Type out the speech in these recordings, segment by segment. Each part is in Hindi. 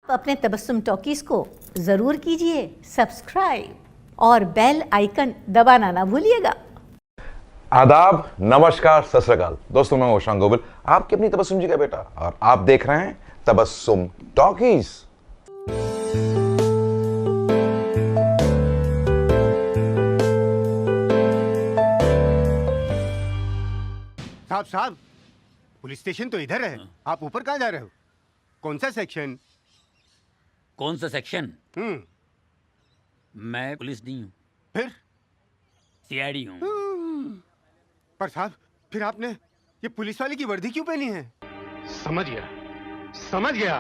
अपने तबस्सुम टॉकीज को जरूर कीजिए सब्सक्राइब और बेल आइकन दबाना ना भूलिएगा। आदाब, नमस्कार, सत श्री अकाल। दोस्तों, मैं khushi.govil, आपकी अपनी तबस्सुम जी का बेटा, और आप देख रहे हैं तबस्सुम टॉकीज। साहब, पुलिस स्टेशन तो इधर है। आप ऊपर कहाँ जा रहे हो? कौन सा सेक्शन? कौन सा सेक्शन? मैं पुलिस नहीं हूँ, फिर सीआईडी हूँ। पर साहब, फिर आपने ये पुलिस वाले की वर्दी क्यों पहनी है? समझ गया।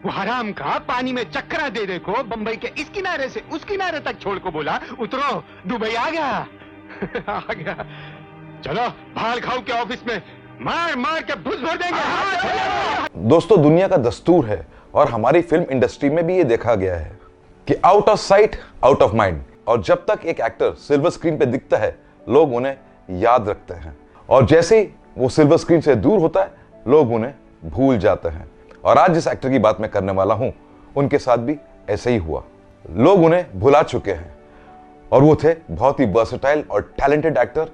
वो हराम का पानी में चक्करा दे देखो, बंबई के इस किनारे से उस किनारे तक छोड़ को बोला उतरो, दुबई आ गया। आ गया। चलो भाल खाओ के ऑफिस में मार मार के भुस भर देंगे। दोस्तों, दुनिया का दस्तूर है और हमारी फिल्म इंडस्ट्री में भी ये देखा गया है कि out of sight out of mind. और जब तक एक एक्टर सिल्वर स्क्रीन पे दिखता है, लोग उन्हें याद रखते हैं, और जैसे ही वो सिल्वर स्क्रीन से दूर होता है, लोग उन्हें भूल जाते हैं। और आज जिस एक्टर की बात मैं करने वाला हूं, उनके साथ भी ऐसे ही हुआ। लोग उन्हें भुला चुके हैं, और वो थे बहुत ही वर्सेटाइल और टैलेंटेड एक्टर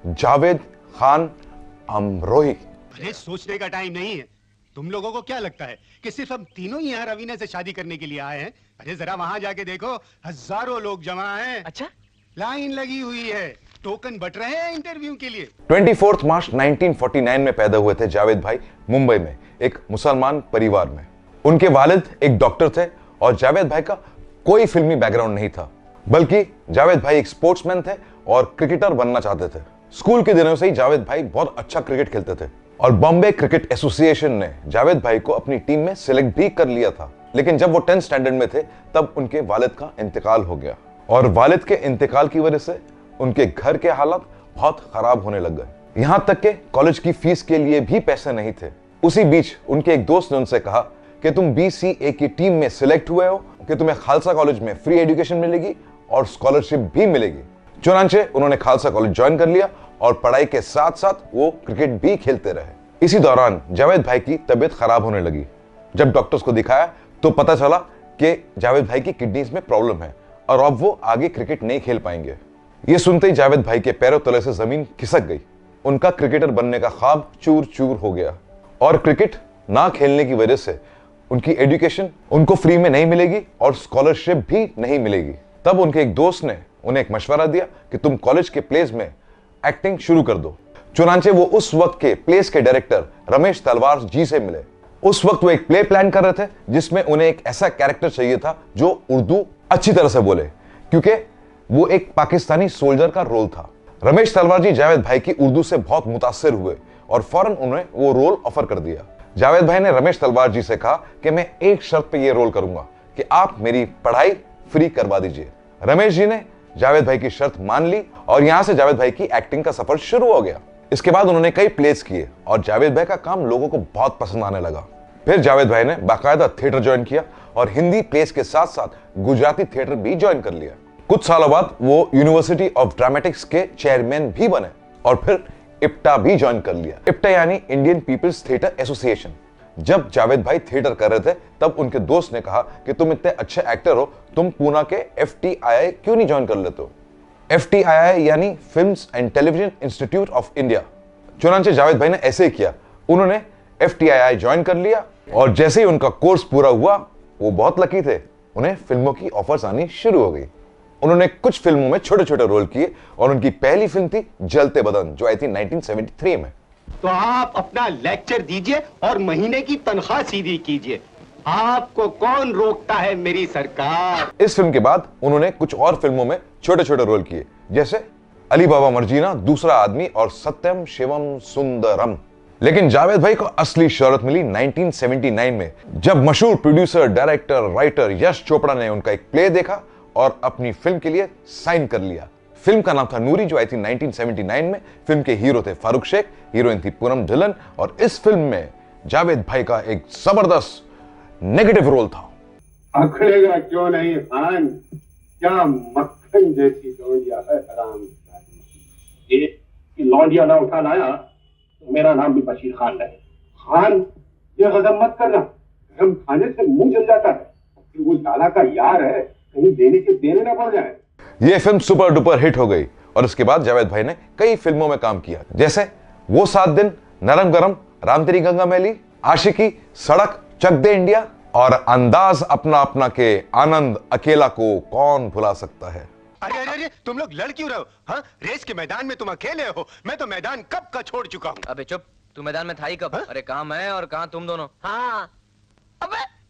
जावेद खान अमरोही। अरे सोचने का टाइम नहीं है। तुम लोगों को क्या लगता है कि सिर्फ हम तीनों ही यहाँ रवीना से शादी करने के लिए आए हैं? अरे जरा वहां जाके देखो, हजारों लोग जमा हैं। अच्छा, लाइन लगी हुई है, टोकन बट रहे हैं इंटरव्यू के लिए। 24 मार्च 1949 में पैदा हुए थे जावेद भाई मुंबई में एक मुसलमान परिवार में। उनके वालिद एक डॉक्टर थे और जावेद भाई का कोई फिल्मी बैकग्राउंड नहीं था, बल्कि जावेद भाई एक स्पोर्ट्समैन थे और क्रिकेटर बनना चाहते थे। स्कूल के दिनों से ही जावेद भाई बहुत अच्छा क्रिकेट खेलते थे और बॉम्बे क्रिकेट एसोसिएशन ने जावेद भाई को अपनी टीम में सिलेक्ट भी कर लिया था। लेकिन जब वो 10th स्टैंडर्ड में थे, तब उनके वालिद का इंतकाल हो गया, और वालिद के इंतकाल की वजह से उनके घर के हालात बहुत खराब होने लग गए। यहां तक के कॉलेज की फीस के लिए भी पैसे नहीं थे। उसी बीच उनके एक दोस्त ने उनसे कहा कि तुम BCA की टीम में सिलेक्ट हुए हो, कि तुम्हें खालसा कॉलेज में फ्री एजुकेशन मिलेगी और स्कॉलरशिप भी मिलेगी। चुनांचे उन्होंने खालसा कॉलेज ज्वाइन कर लिया और पढ़ाई के साथ साथ वो क्रिकेट भी खेलते रहे। इसी दौरान जावेद भाई की तबीयत खराब होने लगी। जब डॉक्टर्स को दिखाया तो पता चला कि जावेद भाई की किडनीज में प्रॉब्लम है और अब वो आगे क्रिकेट नहीं खेल पाएंगे। ये सुनते ही जावेद भाई के पैरों तले से जमीन खिसक गई। उनका क्रिकेटर बनने का ख्वाब चूर चूर हो गया, और क्रिकेट ना खेलने की वजह से उनकी एजुकेशन उनको फ्री में नहीं मिलेगी और स्कॉलरशिप भी नहीं मिलेगी। तब उनके एक दोस्त ने उन्हें एक मशवरा दिया कि तुम कॉलेज के प्लेस में एक्टिंग शुरू कर दो। चुनांचे वो उस वक्त के प्लेस के डायरेक्टर रमेश तलवार जी से मिले। उस वक्त वो एक प्ले प्लान कर रहे थे जिसमें उन्हें एक ऐसा कैरेक्टर चाहिए था जो उर्दू अच्छी तरह से बोले, क्योंकि वो एक पाकिस्तानी सोल्जर का रोल था। रमेश तलवार जी जावेद भाई की उर्दू से बहुत मुतासिर हुए और फौरन उन्हें वो रोल ऑफर कर दिया। जावेद भाई ने रमेश तलवार जी से कहा कि मैं एक शर्त पे ये रोल करूंगा कि आप मेरी पढ़ाई फ्री करवा दीजिए। रमेश जी ने जावेद भाई की शर्त मान ली और यहां से जावेद भाई की एक्टिंग का सफर शुरू हो गया। इसके बाद उन्होंने कई प्लेस किए और जावेद भाई का काम लोगों को बहुत पसंद आने लगा। फिर जावेद भाई ने बाकायदा थिएटर ज्वाइन किया और हिंदी प्लेस के साथ साथ गुजराती थिएटर भी ज्वाइन कर लिया। कुछ सालों बाद वो यूनिवर्सिटी ऑफ ड्रामेटिक्स के चेयरमैन भी बने और फिर इप्टा भी ज्वाइन कर लिया। इप्टा यानी इंडियन पीपल्स थिएटर एसोसिएशन। जब जावेद भाई थिएटर कर रहे थे, तब उनके दोस्त ने कहा कि तुम इतने अच्छे एक्टर हो, तुम पूना के FTII क्यों नहीं ज्वाइन कर लेते हो? FTII यानी films and television institute of India. चुनांचे जावेद भाई ने ऐसे ही किया। उन्होंने FTII ज्वाइन कर लिया और जैसे ही उनका कोर्स पूरा हुआ, वो बहुत लकी थे, उन्हें फिल्मों की ऑफर्स आनी शुरू हो गई। उन्होंने कुछ फिल्मों में छोटे छोटे रोल किए और उनकी पहली फिल्म थी जलते बदन, जो आई थी 1973 में। तो आप अपना लेक्चर दीजिए और महीने की तनख्वाह सीधी कीजिए। आपको कौन रोकता है मेरी सरकार। इस फिल्म के बाद उन्होंने कुछ और फिल्मों में छोटे छोटे रोल किए, जैसे अली बाबा मर्जीना, दूसरा आदमी और सत्यम शिवम सुंदरम। लेकिन जावेद भाई को असली शोहरत मिली 1979 में, जब मशहूर producer, director, writer Yash Chopra ने उनका एक प्ले देखा और अपनी फिल्म के लिए साइन कर लिया। फिल्म का नाम था नूरी, जो आई थी 1979 में। फिल्म के हीरो थे फारूक शेख, हीरोइन थी पूनम ढिल्लन, और इस फिल्म में जावेद भाई का एक जबरदस्त नेगेटिव रोल था। अखड़ेगा क्यों नहीं खान, क्या मक्खन जैसी लौंडिया है हराम। एक लौंडिया ना उठा लाया तो मेरा नाम भी बशीर खान है। खान, ये गजब मत करना, गरम खाने से मुंह जल जाता है कि वो लाला का यार है, कहीं देने के देने ना पड़ जाए। ये फिल्म सुपर डुपर हिट हो गई और इसके बाद जावेद भाई ने कई फिल्मों में काम किया, जैसे वो 7 दिन, नरम गरम, राम तेरी गंगा मैली, आशिकी, सड़क, चक दे इंडिया और अंदाज अपना अपना के आनंद अकेला को कौन भुला सकता है। अरे अरे अरे, तुम लोग लड़ क्यों रहे हो? हाँ, रेस के मैदान में तुम अकेले हो, मैं तो मैदान कब का छोड़ चुका हूँ। अबे चुप, तू मैदान में था ही कब? हाँ? अरे कहाँ मैं और कहाँ तुम दोनों? हाँ,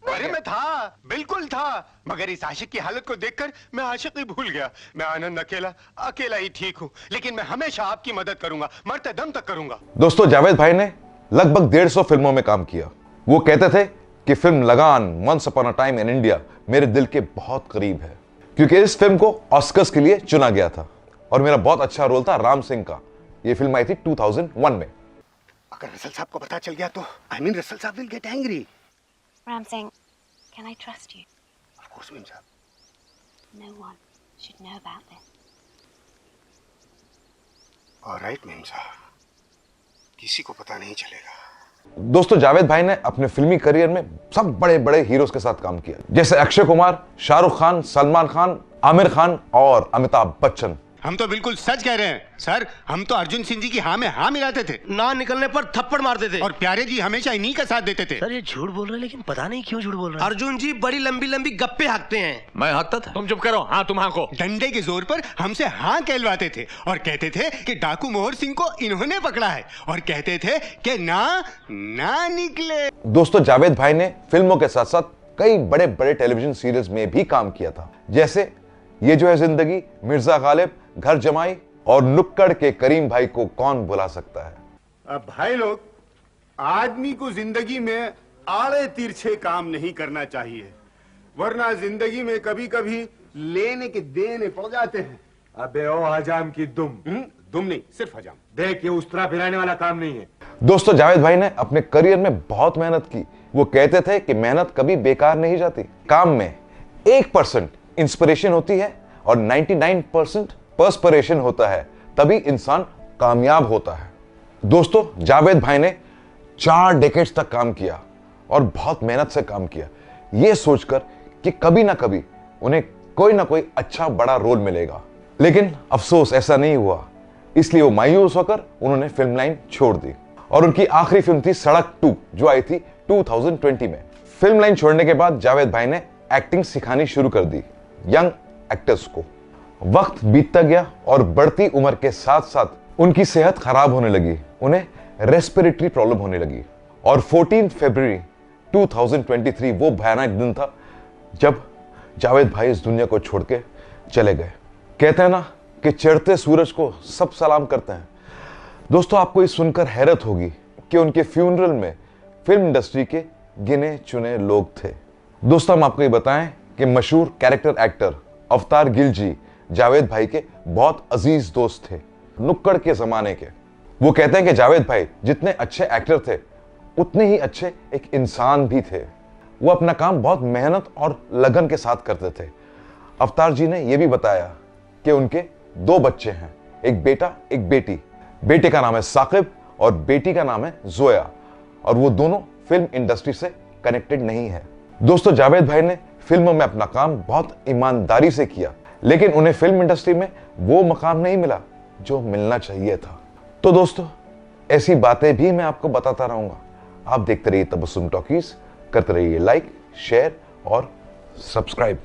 अरे मैं था, बिल्कुल था, मगर इस आशिक की हालत को देखकर मैं आशिक ही भूल गया। मैं आनंद अकेला ही ठीक हूँ, लेकिन मैं हमेशा आपकी मदद करूंगा, मरते दम तक करूंगा। दोस्तों, जावेद भाई ने लगभग 150 फिल्मों में काम किया। वो कहते थे कि film Lagaan, once upon a time in India, मेरे दिल के बहुत करीब है, क्योंकि इस फिल्म को ऑस्कर्स के लिए चुना गया था और मेरा बहुत अच्छा रोल था राम सिंह का। ये फिल्म आई थी 2001 में। अगर रसल साहब को पता चल गया तो रसल साहब will get angry. Ram Singh, can I trust you? Of course, Mim साहब। No one should know about this. All right, Mim साहब, किसी को पता नहीं चलेगा। दोस्तों, जावेद भाई ने अपने फिल्मी करियर में सब बड़े बड़े हीरोज के साथ काम किया, जैसे अक्षय कुमार, शाहरुख खान, सलमान खान, आमिर खान और अमिताभ बच्चन। हम तो बिल्कुल सच कह रहे हैं सर, हम तो अर्जुन सिंह जी की हाँ में हाँ मिलाते थे, ना निकलने पर थप्पड़ मारते थे और प्यारे जी हमेशा इन्हीं का साथ देते थे। सर ये झूठ बोल रहे हैं, लेकिन पता नहीं क्यों झूठ बोल रहे हैं। अर्जुन जी बड़ी लंबी लंबी गप्पे हाँकते हैं। मैं हाँकता था? तुम चुप करो। हाँ तुम हाँको। डंडे के जोर पर हमसे हाँ कहलवाते थे और कहते थे कि डाकू मोहर सिंह को इन्होंने पकड़ा है, और कहते थे कि ना निकले। दोस्तों, जावेद भाई ने फिल्मों के साथ साथ कई बड़े बड़े टेलीविजन सीरियल्स में भी काम किया था, जैसे ये जो है जिंदगी, मिर्जा गालिब, घर जमाई और नुक्कड़ के करीम भाई को कौन भुला सकता है। अब भाई लोग, आदमी को जिंदगी में आड़े तिरछे काम नहीं करना चाहिए, वरना जिंदगी में कभी कभी लेने के देने पड़ जाते हैं। अबे ओ हजाम की दुम नहीं, सिर्फ हजाम। देख, ये उस्तरा फिराने वाला काम नहीं है। दोस्तों, जावेद भाई ने अपने करियर में बहुत मेहनत की। वो कहते थे कि मेहनत कभी बेकार नहीं जाती। काम में 1% इंस्पिरेशन होती है और 99% पर्सपिरेशन होता है, तभी इंसान कामयाब होता है। दोस्तों, जावेद भाई ने 4 डेकेड्स तक काम किया और बहुत मेहनत से काम किया, यह सोचकर कि कभी ना कभी उन्हें कोई ना कोई अच्छा बड़ा रोल मिलेगा। लेकिन अफसोस ऐसा नहीं हुआ, इसलिए वो मायूस होकर उन्होंने फिल्म लाइन छोड़ दी और उनकी आखिरी फिल्म थी सड़क 2, जो आई थी 2020 में। फिल्म लाइन छोड़ने के बाद जावेद भाई ने एक्टिंग सिखानी शुरू कर दी यंग एक्टर्स को। वक्त बीतता गया और बढ़ती उम्र के साथ साथ उनकी सेहत खराब होने लगी, उन्हें रेस्पिरेटरी प्रॉब्लम होने लगी और 14 फरवरी 2023 वो भयानक दिन था जब जावेद भाई इस दुनिया को छोड़ के चले गए। कहते हैं ना कि चढ़ते सूरज को सब सलाम करते हैं। दोस्तों, आपको ये सुनकर हैरत होगी कि उनके फ्यूनरल में फिल्म इंडस्ट्री के गिने चुने लोग थे। दोस्तों, हम आपको ये बताएं कि मशहूर कैरेक्टर एक्टर अवतार गिल जी जावेद भाई के बहुत अजीज दोस्त थे, नुक्कड़ के जमाने के। वो कहते हैं कि जावेद भाई जितने अच्छे एक्टर थे उतने ही अच्छे एक इंसान भी थे। वो अपना काम बहुत मेहनत और लगन के साथ करते थे। अवतार जी ने यह भी बताया कि उनके 2 बच्चे हैं, एक बेटा एक बेटी। बेटे का नाम है साकिब और बेटी का नाम है जोया, और वो दोनों फिल्म इंडस्ट्री से कनेक्टेड नहीं है। दोस्तों, जावेद भाई ने फिल्मों में अपना काम बहुत ईमानदारी से किया, लेकिन उन्हें फिल्म इंडस्ट्री में वो मकाम नहीं मिला जो मिलना चाहिए था। तो दोस्तों, ऐसी बातें भी मैं आपको बताता रहूंगा। आप देखते रहिए तबस्सुम टॉकीज, करते रहिए लाइक, शेयर और सब्सक्राइब।